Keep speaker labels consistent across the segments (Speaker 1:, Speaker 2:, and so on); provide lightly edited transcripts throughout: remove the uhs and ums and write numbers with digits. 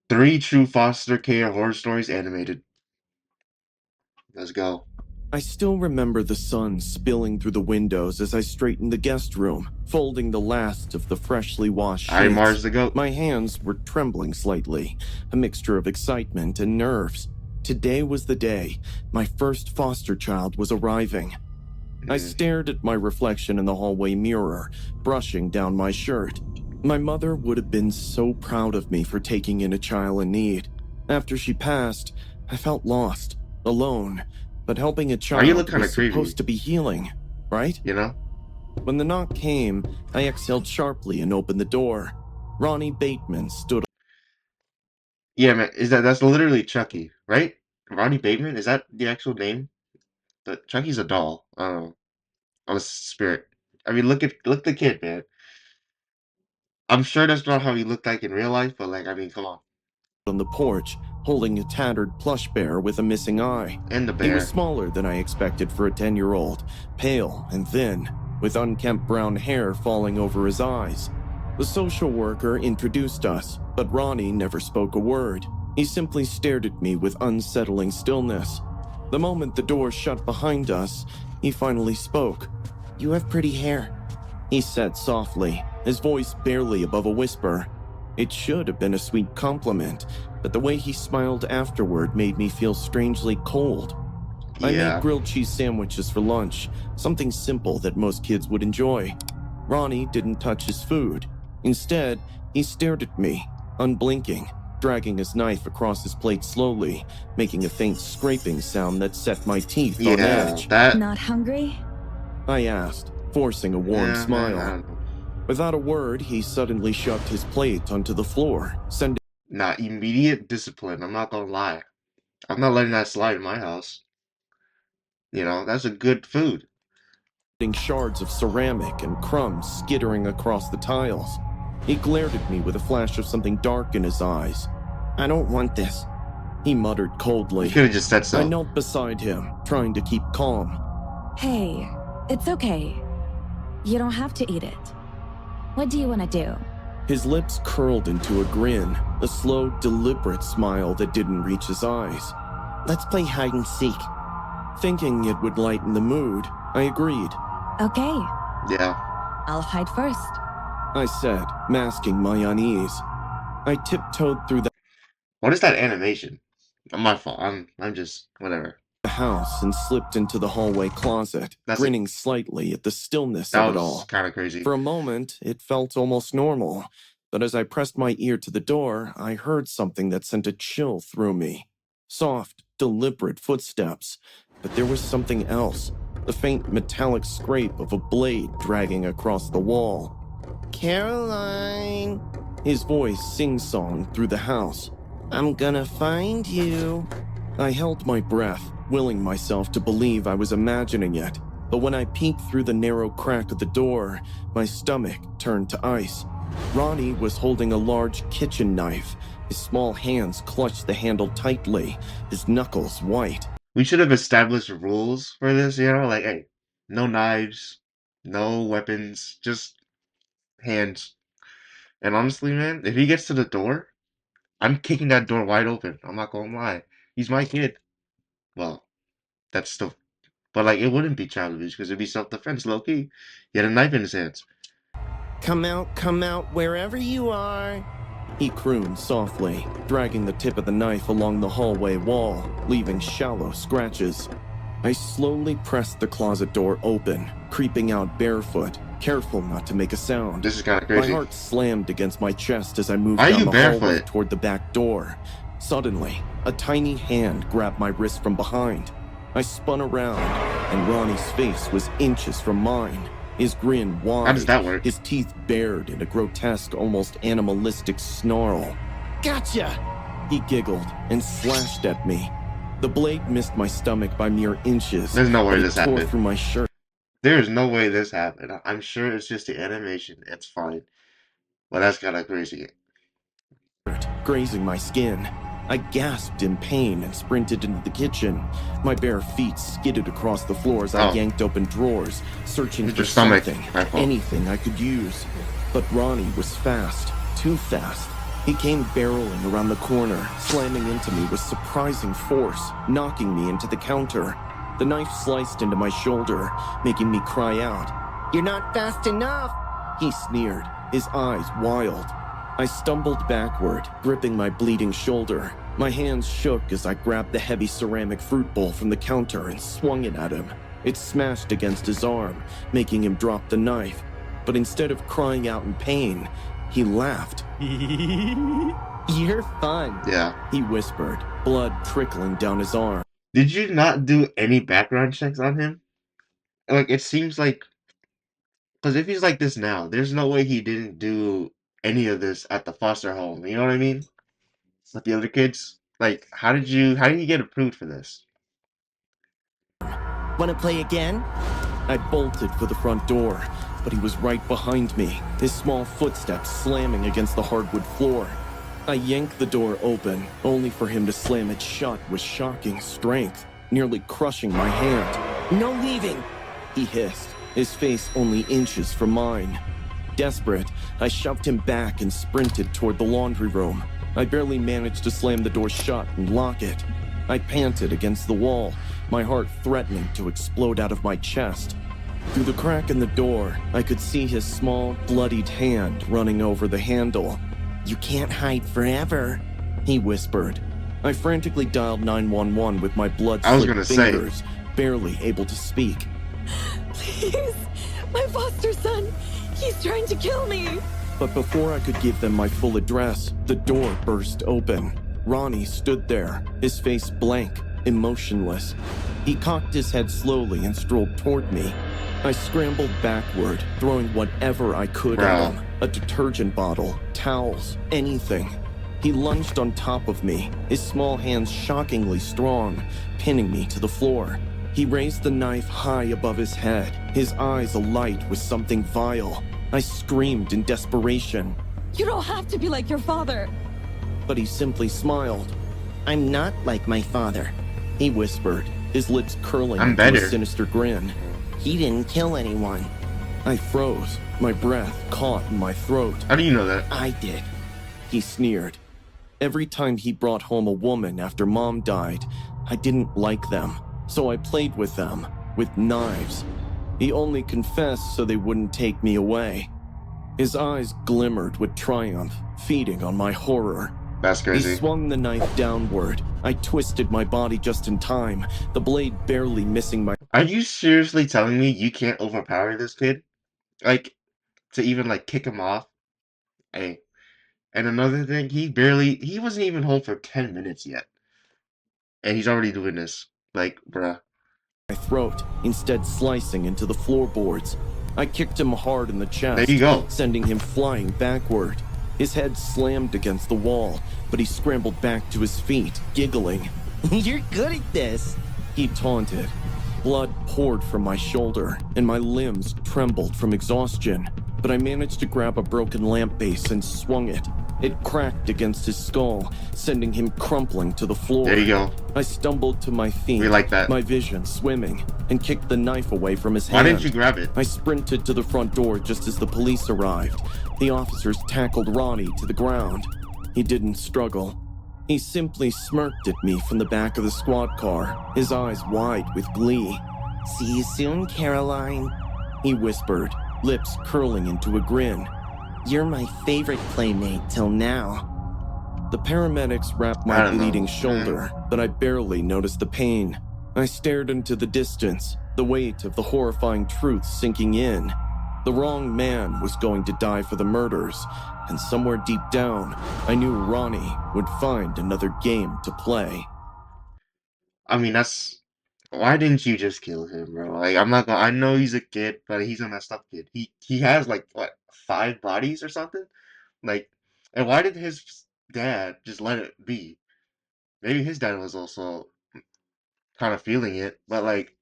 Speaker 1: 3 true foster care horror stories animated. Let's go.
Speaker 2: I still remember the sun spilling through the windows as I straightened the guest room, folding the last of the freshly washed
Speaker 1: I
Speaker 2: sheets.
Speaker 1: Mars the Goat.
Speaker 2: My hands were trembling slightly, a mixture of excitement and nerves. Today was the day. My first foster child was arriving. I stared at my reflection in the hallway mirror, brushing down my shirt. My mother would have been so proud of me for taking in a child in need. After she passed, I felt lost, alone, but helping a child
Speaker 1: you look kinda
Speaker 2: was
Speaker 1: creepy.
Speaker 2: supposed to be healing, right?
Speaker 1: You know?
Speaker 2: When the knock came, I exhaled sharply and opened the door. Ronnie Bateman stood.
Speaker 1: Yeah, man. That's literally Chucky, right? Ronnie Bateman? Is that the actual name? Chucky's a doll. I'm a spirit. I mean, look the kid, man. I'm sure that's not how he looked like in real life, but like, I mean, come on.
Speaker 2: On the porch, holding a tattered plush bear with a missing eye.
Speaker 1: And the
Speaker 2: He
Speaker 1: bear.
Speaker 2: was smaller than I expected for a 10-year-old, pale and thin, with unkempt brown hair falling over his eyes. The social worker introduced us, but Ronnie never spoke a word. He simply stared at me with unsettling stillness. The moment the door shut behind us, he finally spoke. "You have pretty hair," he said softly, his voice barely above a whisper. It should have been a sweet compliment, but the way he smiled afterward made me feel strangely cold. I made grilled cheese sandwiches for lunch, something simple that most kids would enjoy. Ronnie didn't touch his food. Instead, he stared at me, unblinking, dragging his knife across his plate slowly, making a faint scraping sound that set my teeth on edge.
Speaker 3: Not hungry?
Speaker 2: I asked, forcing a warm smile. Without a word, he suddenly shoved his plate onto the floor, sending
Speaker 1: immediate discipline. I'm not gonna lie. I'm not letting that slide in my house. You know, that's a good food.
Speaker 2: Shards of ceramic and crumbs skittering across the tiles. He glared at me with a flash of something dark in his eyes. "I don't want this," he muttered coldly.
Speaker 1: You could have just said so.
Speaker 2: I knelt beside him, trying to keep calm.
Speaker 3: Hey, it's okay. You don't have to eat it. What do you want to do?
Speaker 2: His lips curled into a grin, a slow, deliberate smile that didn't reach his eyes. "Let's play hide and seek." Thinking it would lighten the mood, I agreed.
Speaker 3: Okay.
Speaker 1: Yeah.
Speaker 3: I'll hide first,
Speaker 2: I said, masking my unease. I tiptoed through the
Speaker 1: What is that animation? Not my fault. I'm just whatever.
Speaker 2: house and slipped into the hallway closet, grinning slightly at the stillness of it all.
Speaker 1: That was kind of crazy.
Speaker 2: For a moment, it felt almost normal, but as I pressed my ear to the door, I heard something that sent a chill through me. Soft, deliberate footsteps, but there was something else, the faint metallic scrape of a blade dragging across the wall. "Caroline!" His voice sing-songed through the house. "I'm gonna find you." I held my breath, willing myself to believe I was imagining it, but when I peeked through the narrow crack of the door, my stomach turned to ice. Ronnie was holding a large kitchen knife. His small hands clutched the handle tightly, his knuckles white.
Speaker 1: We should have established rules for this, you know? Like, hey, no knives, no weapons, just hands. And honestly, man, if he gets to the door, I'm kicking that door wide open. I'm not gonna lie. He's my kid. Well, that's still... But, like, it wouldn't be child abuse because it'd be self-defense, low-key. He had a knife in his hands.
Speaker 2: Come out, wherever you are," he crooned softly, dragging the tip of the knife along the hallway wall, leaving shallow scratches. I slowly pressed the closet door open, creeping out barefoot, careful not to make a sound.
Speaker 1: This is kind of crazy.
Speaker 2: My heart slammed against my chest as I moved down the hallway toward the back door. Suddenly, a tiny hand grabbed my wrist from behind. I spun around, and Ronnie's face was inches from mine. His grin wide.
Speaker 1: How does that work?
Speaker 2: His teeth bared in a grotesque, almost animalistic snarl. "Gotcha!" He giggled and slashed at me. The blade missed my stomach by mere inches.
Speaker 1: There's no way this happened.
Speaker 2: Tore through my shirt.
Speaker 1: There is no way this happened. I'm sure it's just the animation. It's fine. But that's kind of crazy.
Speaker 2: Grazing my skin. I gasped in pain and sprinted into the kitchen. My bare feet skidded across the floor as I yanked open drawers, searching for something, anything I could use. But Ronnie was fast, too fast. He came barreling around the corner, slamming into me with surprising force, knocking me into the counter. The knife sliced into my shoulder, making me cry out. "You're not fast enough!" He sneered, his eyes wild. I stumbled backward, gripping my bleeding shoulder. My hands shook as I grabbed the heavy ceramic fruit bowl from the counter and swung it at him. It smashed against his arm, making him drop the knife. But instead of crying out in pain, he laughed. "You're fun,"
Speaker 1: Yeah.
Speaker 2: he whispered, blood trickling down his arm.
Speaker 1: Did you not do any background checks on him? Like, it seems like, because if he's like this now, there's no way he didn't do any of this at the foster home. You know what I mean? With the other kids. Like, how did you get approved for this?
Speaker 2: "Wanna play again?" I bolted for the front door, but he was right behind me, his small footsteps slamming against the hardwood floor. I yanked the door open, only for him to slam it shut with shocking strength, nearly crushing my hand. "No leaving!" he hissed, his face only inches from mine. Desperate, I shoved him back and sprinted toward the laundry room. I barely managed to slam the door shut and lock it. I panted against the wall, my heart threatening to explode out of my chest. Through the crack in the door, I could see his small, bloodied hand running over the handle. "You can't hide forever," he whispered. I frantically dialed 911 with my blood-slicked fingers, barely able to speak.
Speaker 3: Please, my foster son, he's trying to kill me.
Speaker 2: But before I could give them my full address, the door burst open. Ronnie stood there, his face blank, emotionless. He cocked his head slowly and strolled toward me. I scrambled backward, throwing whatever I could at him. A detergent bottle, towels, anything. He lunged on top of me, his small hands shockingly strong, pinning me to the floor. He raised the knife high above his head, his eyes alight with something vile. I screamed in desperation.
Speaker 3: You don't have to be like your father.
Speaker 2: But he simply smiled. "I'm not like my father," he whispered, his lips curling into a sinister grin. "He didn't kill anyone." I froze, my breath caught in my throat.
Speaker 1: How do you know that?
Speaker 2: "I did," he sneered. Every time he brought home a woman after Mom died, I didn't like them, so I played with them, with knives. He only confessed so they wouldn't take me away. His eyes glimmered with triumph, feeding on my horror.
Speaker 1: That's crazy.
Speaker 2: He swung the knife downward. I twisted my body just in time, the blade barely missing my...
Speaker 1: Are you seriously telling me you can't overpower this kid? Like, to even, like, kick him off? Hey. And another thing, he wasn't even home for 10 minutes yet. And he's already doing this. Like, bruh.
Speaker 2: My throat, instead slicing into the floorboards. I kicked him hard in the chest,
Speaker 1: There you go.
Speaker 2: sending him flying backward. His head slammed against the wall, but he scrambled back to his feet, giggling. "You're good at this," he taunted. Blood poured from my shoulder, and my limbs trembled from exhaustion. But I managed to grab a broken lamp base and swung it. It cracked against his skull, sending him crumpling to the floor.
Speaker 1: There you go.
Speaker 2: I stumbled to my feet,
Speaker 1: We like that.
Speaker 2: my vision swimming, and kicked the knife away from his hand.
Speaker 1: Why didn't you grab it?
Speaker 2: I sprinted to the front door just as the police arrived. The officers tackled Ronnie to the ground. He didn't struggle. He simply smirked at me from the back of the squad car, his eyes wide with glee. "See you soon, Caroline," he whispered, lips curling into a grin. "You're my favorite playmate till now." The paramedics wrapped my bleeding shoulder, but I barely noticed the pain. I stared into the distance, the weight of the horrifying truth sinking in. The wrong man was going to die for the murders, and somewhere deep down, I knew Ronnie would find another game to play.
Speaker 1: I mean, that's... Why didn't you just kill him, bro? Like, I'm not gonna... I know he's a kid, but he's a messed up kid. He has, like, what, 5 bodies or something? Like, and why did his dad just let it be? Maybe his dad was also kind of feeling it, but, like,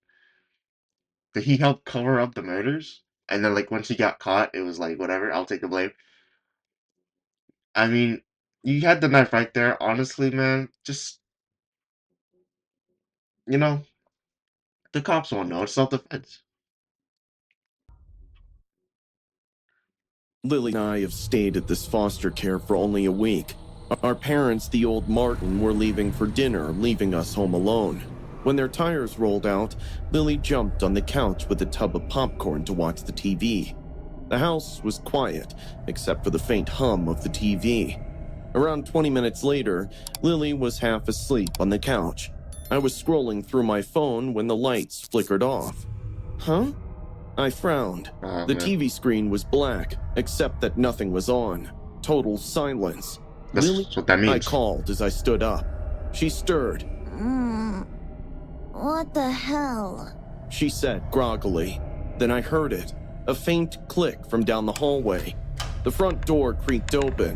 Speaker 1: did he help cover up the murders? And then, like, once he got caught, it was like, whatever, I'll take the blame. I mean, you had the knife right there. Honestly, man, just, you know, the cops won't know. It's self-defense.
Speaker 2: Lily and I have stayed at this foster care for only a week. Our parents, the old Martin, were leaving for dinner, leaving us home alone. When their tires rolled out, Lily jumped on the couch with a tub of popcorn to watch the TV. The house was quiet, except for the faint hum of the TV. Around 20 minutes later, Lily was half asleep on the couch. I was scrolling through my phone when the lights flickered off. Huh? I frowned.
Speaker 1: Oh,
Speaker 2: The
Speaker 1: man.
Speaker 2: TV screen was black, except that nothing was on. Total silence.
Speaker 1: That's
Speaker 2: Lily?
Speaker 1: what that
Speaker 2: I
Speaker 1: means.
Speaker 2: called as I stood up. She stirred.
Speaker 4: What the hell?
Speaker 2: She said groggily. Then I heard it. A faint click from down the hallway. The front door creaked open.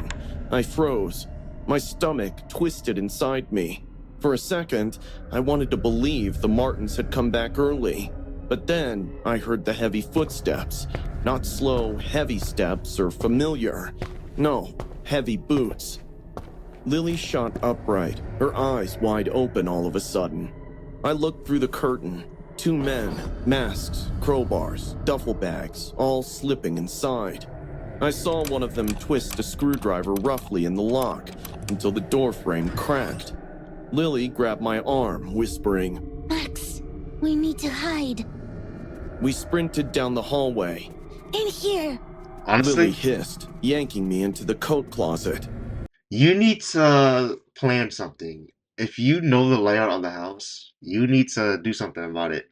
Speaker 2: I froze. My stomach twisted inside me. For a second, I wanted to believe the Martins had come back early. But then I heard the heavy footsteps. Not slow, heavy steps or familiar. No, heavy boots. Lily shot upright, her eyes wide open all of a sudden. I looked through the curtain. 2 men, masks, crowbars, duffel bags, all slipping inside. I saw one of them twist a screwdriver roughly in the lock until the doorframe cracked. Lily grabbed my arm, whispering.
Speaker 4: Max, we need to hide.
Speaker 2: We sprinted down the hallway.
Speaker 4: In here.
Speaker 2: Lily
Speaker 1: Honestly,
Speaker 2: hissed, yanking me into the coat closet.
Speaker 1: you need to plan something. If you know the layout of the house, you need to do something about it.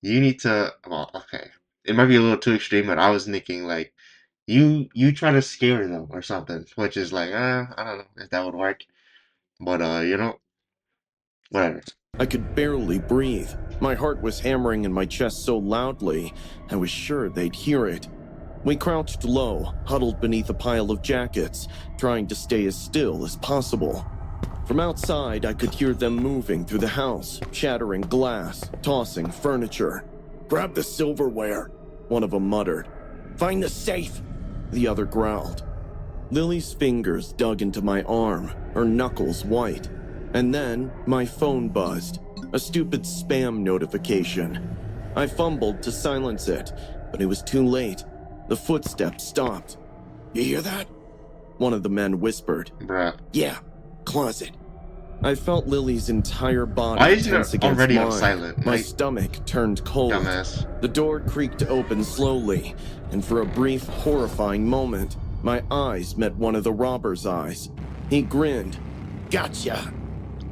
Speaker 1: You need to, well, okay. It might be a little too extreme, but I was thinking like you try to scare them or something, which is like, I don't know if that would work. But whatever.
Speaker 2: I could barely breathe. My heart was hammering in my chest so loudly, I was sure they'd hear it. We crouched low, huddled beneath a pile of jackets, trying to stay as still as possible. From outside, I could hear them moving through the house, shattering glass, tossing furniture. Grab the silverware, one of them muttered. Find the safe, the other growled. Lily's fingers dug into my arm, her knuckles white. And then my phone buzzed, a stupid spam notification. I fumbled to silence it, but it was too late. The footsteps stopped. You hear that? One of the men whispered.
Speaker 1: Bruh.
Speaker 2: Yeah, closet. I felt Lily's entire body
Speaker 1: Why is
Speaker 2: tense
Speaker 1: it
Speaker 2: against
Speaker 1: already
Speaker 2: mine.
Speaker 1: on silent?
Speaker 2: My
Speaker 1: Like,
Speaker 2: stomach turned cold.
Speaker 1: dumbass.
Speaker 2: The door creaked open slowly, and for a brief, horrifying moment, my eyes met one of the robber's eyes. He grinned. Gotcha!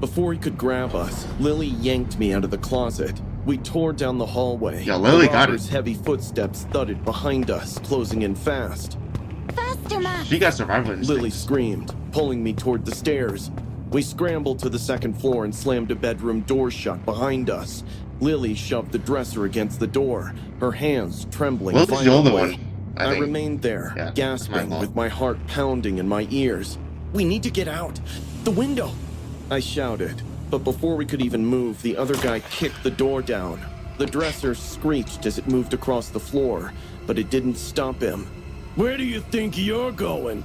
Speaker 2: Before he could grab us, Lily yanked me out of the closet. We tore down the hallway.
Speaker 1: Yeah, Lily
Speaker 2: The
Speaker 1: got
Speaker 2: robber's
Speaker 1: it.
Speaker 2: heavy footsteps thudded behind us, closing in fast.
Speaker 4: Faster, Max.
Speaker 1: She got survival instincts.
Speaker 2: Lily screamed, pulling me toward the stairs. We scrambled to the second floor and slammed a bedroom door shut behind us. Lily shoved the dresser against the door, her hands trembling
Speaker 1: Lily's the older
Speaker 2: violently.
Speaker 1: one,
Speaker 2: I
Speaker 1: I think.
Speaker 2: remained there,
Speaker 1: Yeah, that's my
Speaker 2: gasping,
Speaker 1: fault.
Speaker 2: with my heart pounding in my ears. We need to get out. The window! I shouted, but before we could even move, the other guy kicked the door down. The dresser screeched as it moved across the floor, but it didn't stop him. Where do you think you're going?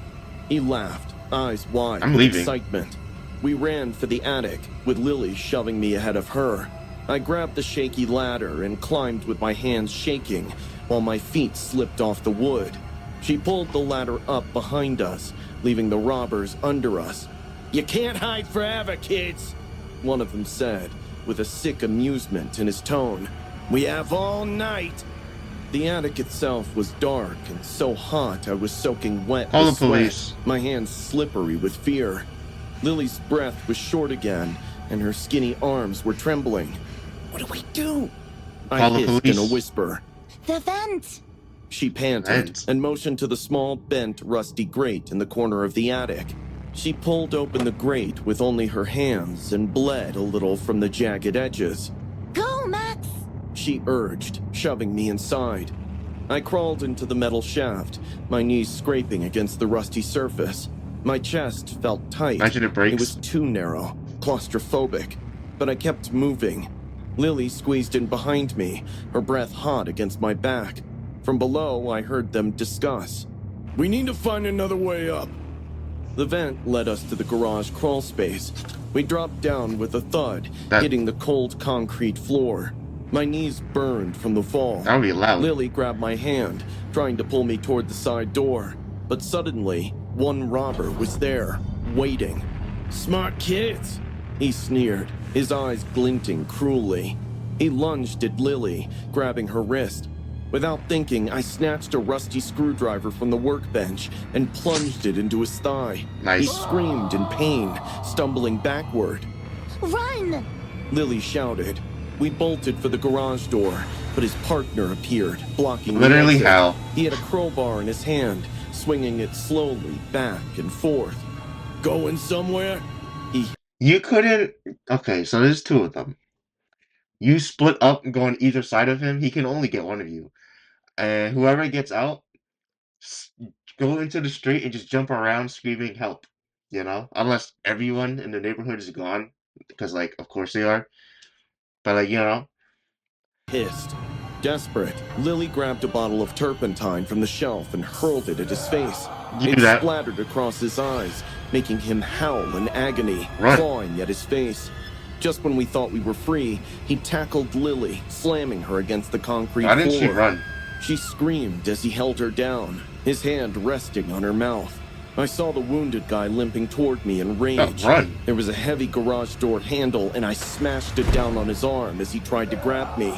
Speaker 2: He laughed, eyes wide
Speaker 1: I'm
Speaker 2: with
Speaker 1: leaving.
Speaker 2: excitement. We ran for the attic, with Lily shoving me ahead of her. I grabbed the shaky ladder and climbed with my hands shaking, while my feet slipped off the wood. She pulled the ladder up behind us, leaving the robbers under us. You can't hide forever, kids, one of them said, with a sick amusement in his tone. We have all night. The attic itself was dark and so hot I was soaking wet
Speaker 1: Call
Speaker 2: with
Speaker 1: the police.
Speaker 2: sweat, my hands slippery with fear. Lily's breath was short again, and her skinny arms were trembling. What do we do? I
Speaker 1: Call the
Speaker 2: hissed in a
Speaker 1: police.
Speaker 2: whisper.
Speaker 4: The vent.
Speaker 2: She panted
Speaker 1: Vent?
Speaker 2: and motioned to the small, bent, rusty grate in the corner of the attic. She pulled open the grate with only her hands and bled a little from the jagged edges.
Speaker 4: Go, Max.
Speaker 2: She urged, shoving me inside. I crawled into the metal shaft, my knees scraping against the rusty surface. My chest felt tight.
Speaker 1: Imagine it breaks.
Speaker 2: It was too narrow, claustrophobic, but I kept moving. Lily squeezed in behind me, her breath hot against my back. From below, I heard them discuss. We need to find another way up. The vent led us to the garage crawl space. We dropped down with a thud, hitting the cold concrete floor. My knees burned from the fall.
Speaker 1: That would be loud.
Speaker 2: Lily grabbed my hand, trying to pull me toward the side door. But suddenly, one robber was there, waiting. "Smart kids," he sneered, his eyes glinting cruelly. He lunged at Lily, grabbing her wrist. Without thinking, I snatched a rusty screwdriver from the workbench and plunged it into his thigh.
Speaker 1: Nice.
Speaker 2: He screamed in pain, stumbling backward.
Speaker 4: Run!
Speaker 2: Lily shouted. We bolted for the garage door, but his partner appeared, blocking the
Speaker 1: Literally
Speaker 2: exit.
Speaker 1: how?
Speaker 2: He had a crowbar in his hand, swinging it slowly back and forth. "Going somewhere?"
Speaker 1: You couldn't. Okay, so there's two of them. You split up and go on either side of him. He can only get one of you, and whoever gets out, s- go into the street and just jump around screaming help. You know, unless everyone in the neighborhood is gone, because like of course they are. But like
Speaker 2: Hissed. Desperate, Lily grabbed a bottle of turpentine from the shelf and hurled it at his face.
Speaker 1: You
Speaker 2: It
Speaker 1: do that.
Speaker 2: splattered across his eyes, making him howl in agony,
Speaker 1: Run.
Speaker 2: clawing at his face. Just when we thought we were free, he tackled Lily, slamming her against the concrete
Speaker 1: Why didn't
Speaker 2: floor.
Speaker 1: she run?
Speaker 2: She screamed as he held her down, his hand resting on her mouth. I saw the wounded guy limping toward me in rage.
Speaker 1: Run.
Speaker 2: There was a heavy garage door handle, and I smashed it down on his arm as he tried to grab me.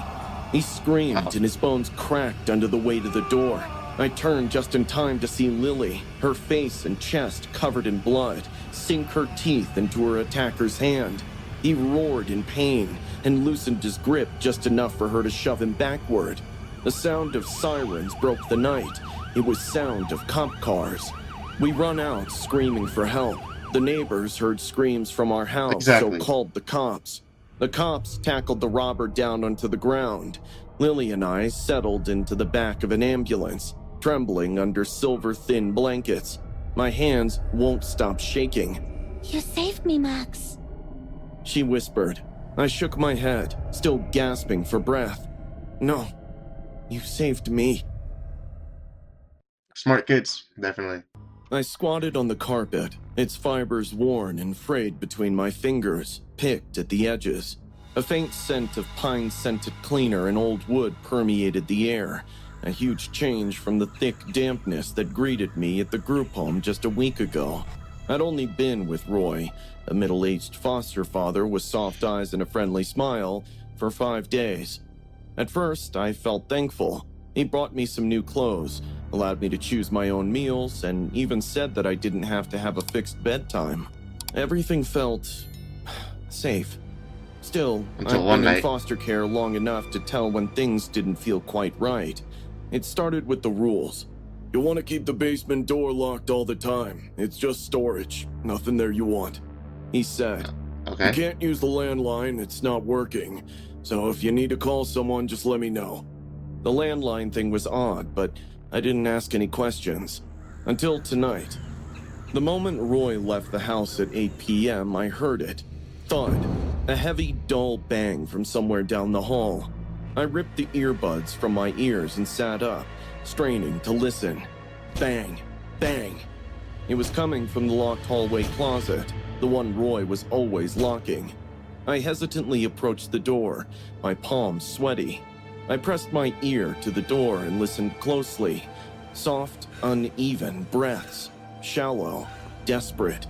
Speaker 2: He screamed, and his bones cracked under the weight of the door. I turned just in time to see Lily, her face and chest covered in blood, sink her teeth into her attacker's hand. He roared in pain and loosened his grip just enough for her to shove him backward. The sound of sirens broke the night. It was sound of cop cars. We run out screaming for help. The neighbors heard screams from our house,
Speaker 1: Exactly.
Speaker 2: so called the cops. The cops tackled the robber down onto the ground. Lily and I settled into the back of an ambulance, trembling under silver-thin blankets. My hands won't stop shaking.
Speaker 4: You saved me, Max.
Speaker 2: She whispered. I shook my head, still gasping for breath. No, you saved me.
Speaker 1: Smart kids, definitely.
Speaker 2: I squatted on the carpet, its fibers worn and frayed between my fingers, picked at the edges. A faint scent of pine-scented cleaner and old wood permeated the air, a huge change from the thick dampness that greeted me at the group home just a week ago. I'd only been with Roy, a middle-aged foster father with soft eyes and a friendly smile, for 5 days. At first, I felt thankful. He brought me some new clothes, allowed me to choose my own meals, and even said that I didn't have to have a fixed bedtime. Everything felt safe. Still,
Speaker 1: Until
Speaker 2: I've
Speaker 1: one
Speaker 2: been in
Speaker 1: night.
Speaker 2: foster care long enough to tell when things didn't feel quite right. It started with the rules. You want to keep the basement door locked all the time. It's just storage. Nothing there you want, he said. You
Speaker 1: Okay.
Speaker 2: can't use the landline, it's not working. So if you need to call someone, just let me know. The landline thing was odd, but I didn't ask any questions. Until tonight. The moment Roy left the house at 8 p.m., I heard it. Thud. A heavy, dull bang from somewhere down the hall. I ripped the earbuds from my ears and sat up, straining to listen. Bang. Bang. It was coming from the locked hallway closet, the one Roy was always locking. I hesitantly approached the door, my palms sweaty. I pressed my ear to the door and listened closely. Soft, uneven breaths, shallow, desperate.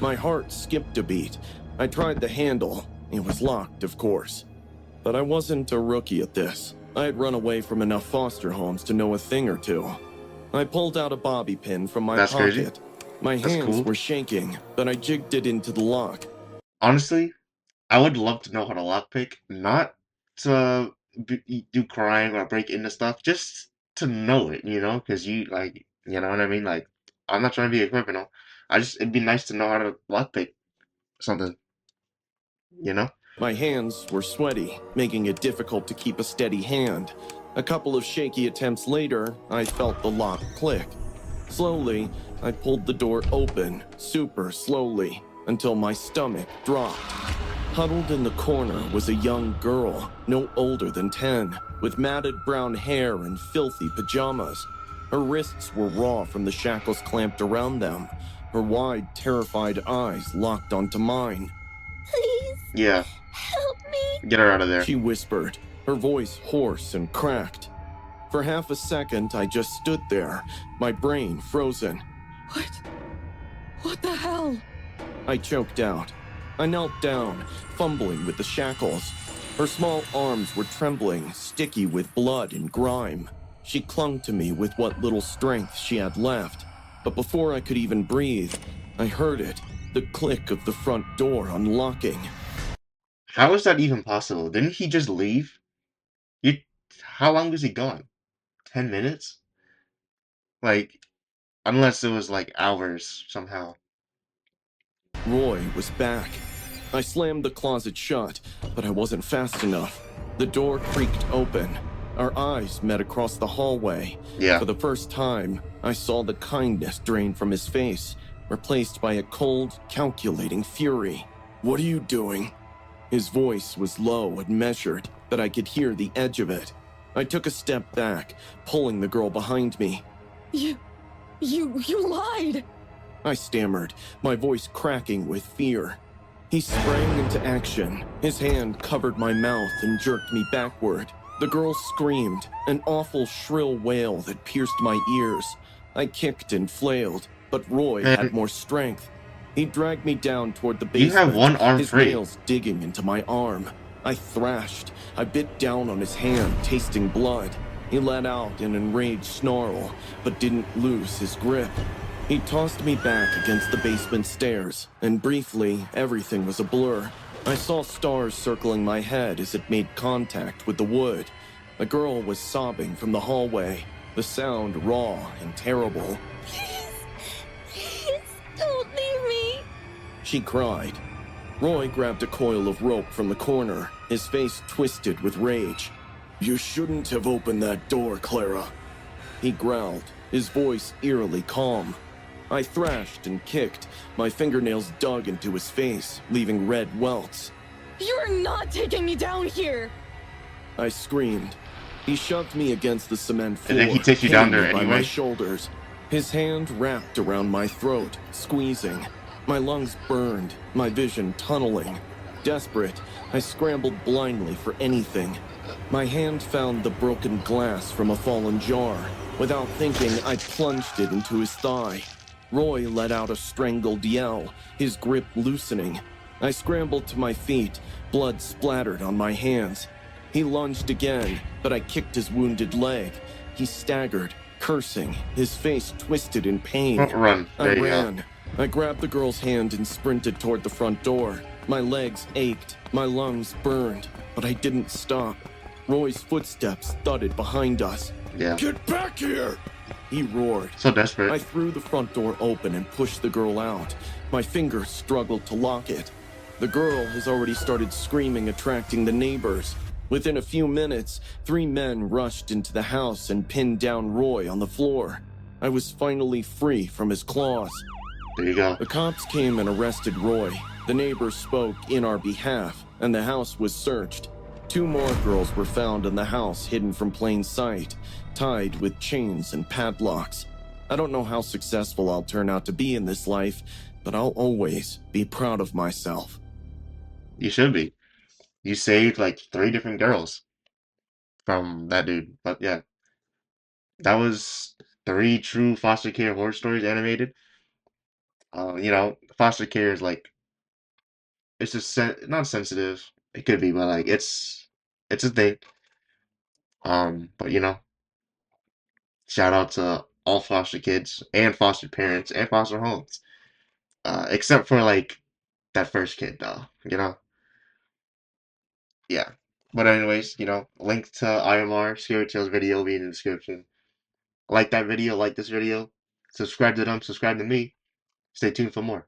Speaker 2: My heart skipped a beat. I tried the handle. It was locked, of course. But I wasn't a rookie at this. I had run away from enough foster homes to know a thing or two. I pulled out a bobby pin from my
Speaker 1: That's
Speaker 2: pocket.
Speaker 1: crazy.
Speaker 2: My
Speaker 1: That's
Speaker 2: hands
Speaker 1: cool.
Speaker 2: were shaking, but I jigged it into the lock.
Speaker 1: Honestly, I would love to know how to lockpick, not to do crime or break into stuff, just to know it, because you know what I mean? Like, I'm not trying to be a criminal. It'd be nice to know how to lockpick something, you know?
Speaker 2: My hands were sweaty, making it difficult to keep a steady hand. A couple of shaky attempts later, I felt the lock click. Slowly, I pulled the door open, super slowly, until my stomach dropped. Huddled in the corner was a young girl, no older than 10, with matted brown hair and filthy pajamas. Her wrists were raw from the shackles clamped around them. Her wide, terrified eyes locked onto mine.
Speaker 4: Please,
Speaker 1: Yeah,
Speaker 4: help me.
Speaker 1: get her out of there.
Speaker 2: She whispered, her voice hoarse and cracked. For half a second, I just stood there, my brain frozen.
Speaker 3: What? What the hell?
Speaker 2: I choked out. I knelt down, fumbling with the shackles. Her small arms were trembling, sticky with blood and grime. She clung to me with what little strength she had left. But before I could even breathe, I heard it, the click of the front door unlocking.
Speaker 1: How is that even possible? Didn't he just leave? You, how long was he gone? 10 minutes? Like, unless it was like hours somehow.
Speaker 2: Roy was back. I slammed the closet shut, but I wasn't fast enough. The door creaked open. Our eyes met across the hallway.
Speaker 1: Yeah.
Speaker 2: For the first time, I saw the kindness drain from his face, replaced by a cold, calculating fury. "What are you doing?" His voice was low and measured, but I could hear the edge of it. I took a step back, pulling the girl behind me.
Speaker 3: You lied!
Speaker 2: I stammered, my voice cracking with fear. He sprang into action. His hand covered my mouth and jerked me backward. The girl screamed, an awful shrill wail that pierced my ears. I kicked and flailed, but Roy had more strength. He dragged me down toward the basement,
Speaker 1: You have one arm
Speaker 2: his
Speaker 1: free.
Speaker 2: nails digging into my arm. I thrashed. I bit down on his hand, tasting blood. He let out an enraged snarl, but didn't lose his grip. He tossed me back against the basement stairs, and briefly, everything was a blur. I saw stars circling my head as it made contact with the wood. A girl was sobbing from the hallway, the sound raw and terrible.
Speaker 4: Please, don't leave me.
Speaker 2: She cried. Roy grabbed a coil of rope from the corner, his face twisted with rage. "You shouldn't have opened that door, Clara," he growled, his voice eerily calm. I thrashed and kicked. My fingernails dug into his face, leaving red welts.
Speaker 3: You're not taking me down here!
Speaker 2: I screamed. He shoved me against the cement floor,
Speaker 1: And then he takes you down
Speaker 2: pinning
Speaker 1: there
Speaker 2: me by
Speaker 1: anyway.
Speaker 2: my shoulders. His hand wrapped around my throat, squeezing. My lungs burned, my vision tunneling. Desperate, I scrambled blindly for anything. My hand found the broken glass from a fallen jar. Without thinking, I plunged it into his thigh. Roy let out a strangled yell, his grip loosening. I scrambled to my feet, blood splattered on my hands. He lunged again, but I kicked his wounded leg. He staggered, cursing, his face twisted in pain.
Speaker 1: Run. There
Speaker 2: I
Speaker 1: you go.
Speaker 2: ran. I grabbed the girl's hand and sprinted toward the front door. My legs ached, my lungs burned, but I didn't stop. Roy's footsteps thudded behind us.
Speaker 1: Yeah.
Speaker 2: "Get back here!" he roared.
Speaker 1: So desperate.
Speaker 2: I threw the front door open and pushed the girl out. My fingers struggled to lock it. The girl has already started screaming, attracting the neighbors. Within a few minutes, 3 men rushed into the house and pinned down Roy on the floor. I was finally free from his claws.
Speaker 1: There you go.
Speaker 2: The cops came and arrested Roy. The neighbors spoke in our behalf, and the house was searched. 2 more girls were found in the house, hidden from plain sight, tied with chains and padlocks. I don't know how successful I'll turn out to be in this life, but I'll always be proud of myself.
Speaker 1: You should be. You saved like 3 different girls from that dude. But yeah, that was 3 true foster care horror stories animated. Foster care is like, it's just not sensitive. It could be, but like it's a thing. But shout out to all foster kids and foster parents and foster homes. Except for like that first kid though. Yeah. But anyways, link to IMR Scary Tales video will be in the description. Like that video, like this video. Subscribe to them, subscribe to me. Stay tuned for more.